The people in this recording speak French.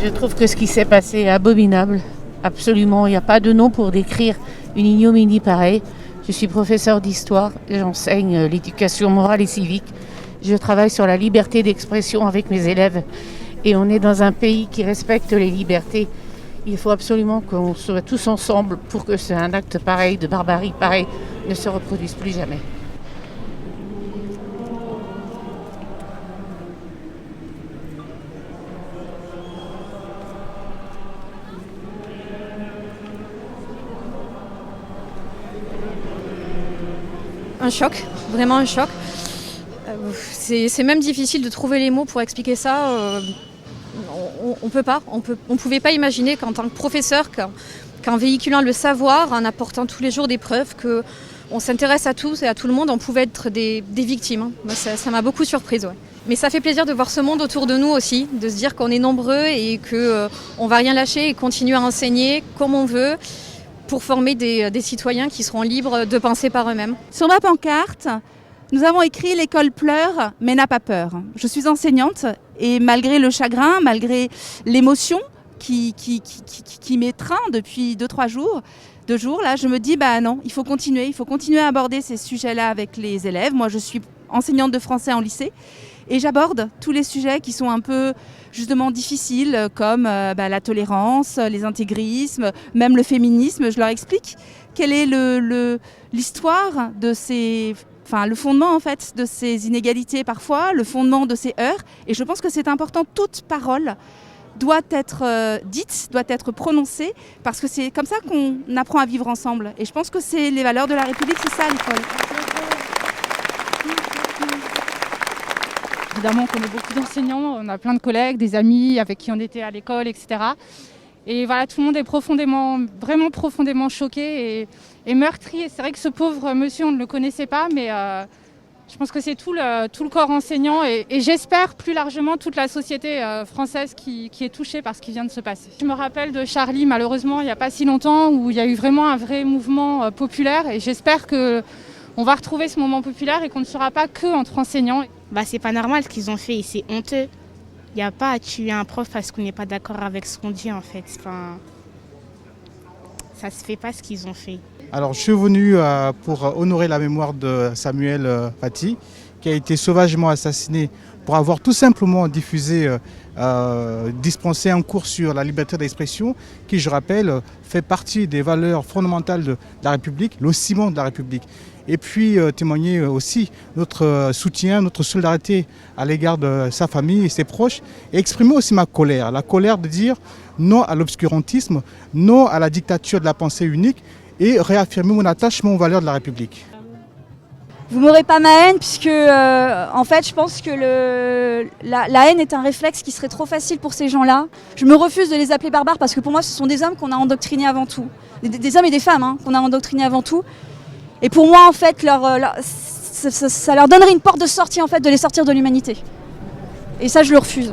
Je trouve que ce qui s'est passé est abominable. Absolument, il n'y a pas de nom pour décrire une ignominie pareille. Je suis professeur d'histoire, j'enseigne l'éducation morale et civique. Je travaille sur la liberté d'expression avec mes élèves. Et on est dans un pays qui respecte les libertés. Il faut absolument qu'on soit tous ensemble pour que un acte pareil, de barbarie pareil, ne se reproduise plus jamais. Un choc, vraiment un choc. C'est même difficile de trouver les mots pour expliquer ça. On pouvait pas imaginer qu'en tant que professeur, qu'en véhiculant le savoir, en apportant tous les jours des preuves, qu'on s'intéresse à tous et à tout le monde, on pouvait être des victimes. Moi, ça m'a beaucoup surprise. Ouais. Mais ça fait plaisir de voir ce monde autour de nous aussi, de se dire qu'on est nombreux et qu'on va rien lâcher et continuer à enseigner comme on veut, pour former des citoyens qui seront libres de penser par eux-mêmes. Sur ma pancarte, nous avons écrit « L'école pleure, mais n'a pas peur ». Je suis enseignante et malgré le chagrin, malgré l'émotion qui m'étreint depuis 2 jours, là, je me dis non, il faut continuer à aborder ces sujets-là avec les élèves. Moi, je suis enseignante de français en lycée et j'aborde tous les sujets qui sont un peu justement difficiles, comme la tolérance, les intégrismes, même le féminisme. Je leur explique quelle est l'histoire de ces... le fondement en fait de ces inégalités parfois, le fondement de ces heurts. Et je pense que c'est important, toute parole doit être dite, doit être prononcée, parce que c'est comme ça qu'on apprend à vivre ensemble. Et je pense que c'est les valeurs de la République, c'est ça l'école. Évidemment, on connaît beaucoup d'enseignants, on a plein de collègues, des amis avec qui on était à l'école, etc. Et voilà, tout le monde est vraiment profondément choqué et meurtri. Et c'est vrai que ce pauvre monsieur, on ne le connaissait pas, mais je pense que c'est tout le corps enseignant et j'espère plus largement toute la société française qui est touchée par ce qui vient de se passer. Je me rappelle de Charlie, malheureusement, il n'y a pas si longtemps, où il y a eu vraiment un vrai mouvement populaire et j'espère qu'on va retrouver ce moment populaire et qu'on ne sera pas que entre enseignants. C'est pas normal ce qu'ils ont fait et c'est honteux. Il n'y a pas à tuer un prof parce qu'on n'est pas d'accord avec ce qu'on dit en fait. Ça se fait pas ce qu'ils ont fait. Alors je suis venu pour honorer la mémoire de Samuel Paty, qui a été sauvagement assassiné pour avoir tout simplement dispensé un cours sur la liberté d'expression, qui, je rappelle, fait partie des valeurs fondamentales de la République, le ciment de la République. Et puis témoigner aussi notre soutien, notre solidarité à l'égard de sa famille et ses proches, et exprimer aussi ma colère, la colère de dire non à l'obscurantisme, non à la dictature de la pensée unique, et réaffirmer mon attachement aux valeurs de la République. Vous m'aurez pas ma haine puisque en fait je pense que la haine est un réflexe qui serait trop facile pour ces gens-là. Je me refuse de les appeler barbares parce que pour moi ce sont des hommes qu'on a endoctrinés avant tout. Des hommes et des femmes qu'on a endoctrinés avant tout. Et pour moi en fait ça leur donnerait une porte de sortie en fait de les sortir de l'humanité. Et ça je le refuse.